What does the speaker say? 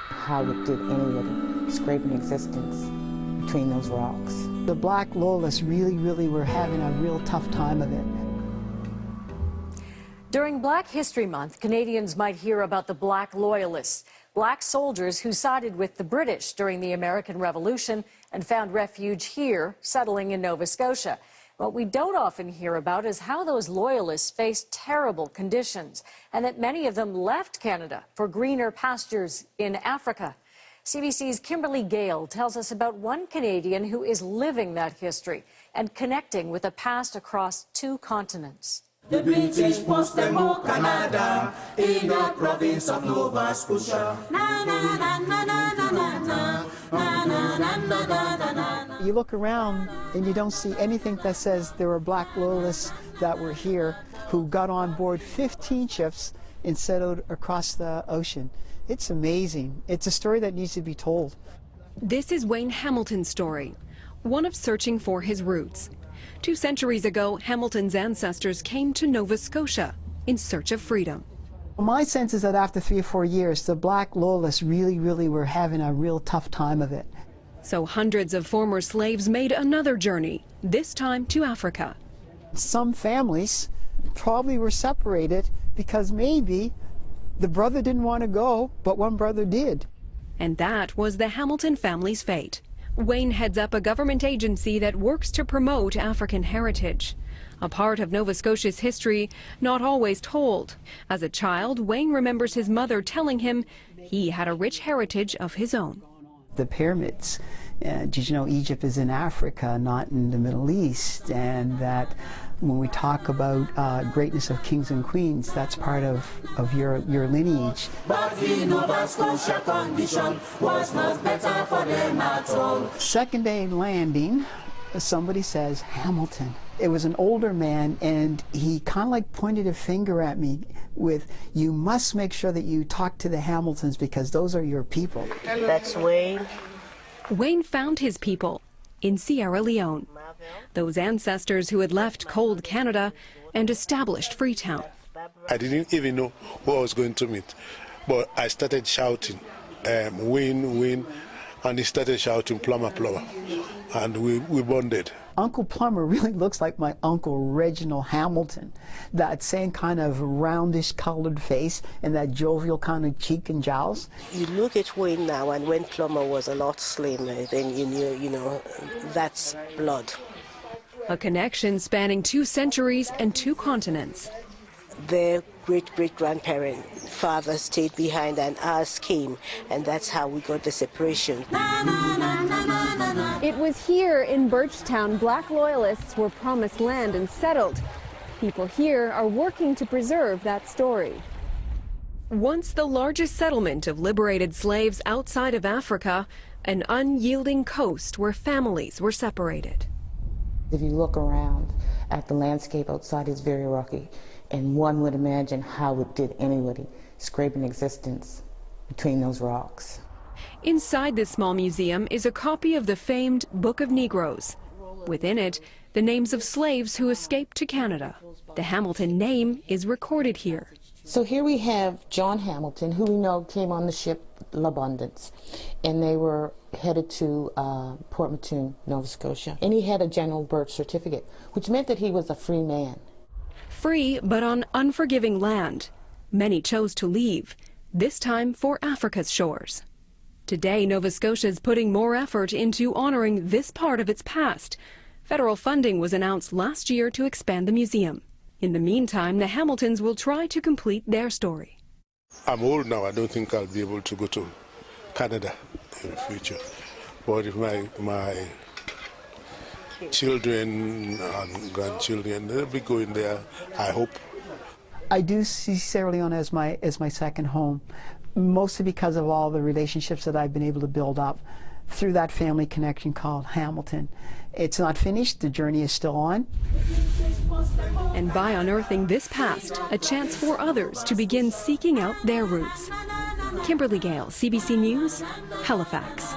How did anybody scrape an existence between those rocks? The black Loyalists really were having a real tough time of it. During Black History Month, Canadians might hear about the Black Loyalists, black soldiers who sided with the British during the American Revolution and found refuge here, settling in Nova Scotia. What we don't often hear about is how those Loyalists faced terrible conditions and that many of them left Canada for greener pastures in Africa. CBC's Kimberly Gayle tells us about one Canadian who is living that history and connecting with a past across 2 continents. The British post them all Canada in the province of Nova Scotia. You look around and you don't see anything that says there were black Loyalists that were here who got on board 15 ships and settled across the ocean. It's amazing. It's a story that needs to be told. This is Wayne Hamilton's story, one of searching for his roots. 2 centuries ago, Hamilton's ancestors came to Nova Scotia in search of freedom. My sense is that after 3 or 4 years, the black Loyalists really were having a real tough time of it. So hundreds of former slaves made another journey, this time to Africa. Some families probably were separated because maybe the brother didn't want to go, but one brother did. And that was the Hamilton family's fate. Wayne heads up a government agency that works to promote African heritage, a part of Nova Scotia's history not always told. As a child, Wayne remembers his mother telling him he had a rich heritage of his own. The pyramids. Did you know Egypt is in Africa, not in the Middle East? And that when we talk about greatness of kings and queens, that's part of your lineage. But the Nova Scotia condition was not better for them at all. Second day landing, somebody says, Hamilton. It was an older man, and he kind of like pointed a finger at me with, you must make sure that you talk to the Hamiltons because those are your people. That's Wayne. Wayne found his people in Sierra Leone, those ancestors who had left cold Canada and established Freetown. I didn't even know who I was going to meet, but I started shouting, Wayne, Wayne, and he started shouting, Plumber, Plumber, and we bonded. Uncle Plumber really looks like my Uncle Reginald Hamilton. That same kind of roundish colored face and that jovial kind of cheek and jowls. You look at Wayne now, and when Plumber was a lot slimmer, then you knew, that's blood. A connection spanning 2 centuries and 2 continents. Their great-great-grandparent father stayed behind and ours came, and that's how we got the separation. It was here in Birchtown black Loyalists were promised land and settled. People here are working to preserve that story. Once the largest settlement of liberated slaves outside of Africa, an unyielding coast where families were separated. If you look around at the landscape outside, it's very rocky. And one would imagine how did anybody scrape an existence between those rocks. Inside this small museum is a copy of the famed Book of Negroes. Within it, the names of slaves who escaped to Canada. The Hamilton name is recorded here. So here we have John Hamilton, who we know came on the ship L'Abondance, and they were headed to Port Mattoon, Nova Scotia. And he had a general birth certificate, which meant that he was a free man. Free, but on unforgiving land. Many chose to leave, this time for Africa's shores. Today, Nova Scotia is putting more effort into honoring this part of its past. Federal funding was announced last year to expand the museum. In the meantime, the Hamiltons will try to complete their story. I'm old now. I don't think I'll be able to go to Canada in the future. But if my children and grandchildren, they'll be going there, I hope. I do see Sierra Leone as my second home, mostly because of all the relationships that I've been able to build up through that family connection called Hamilton. It's not finished, the journey is still on. And by unearthing this past, a chance for others to begin seeking out their roots. Kimberly Gayle, CBC News, Halifax.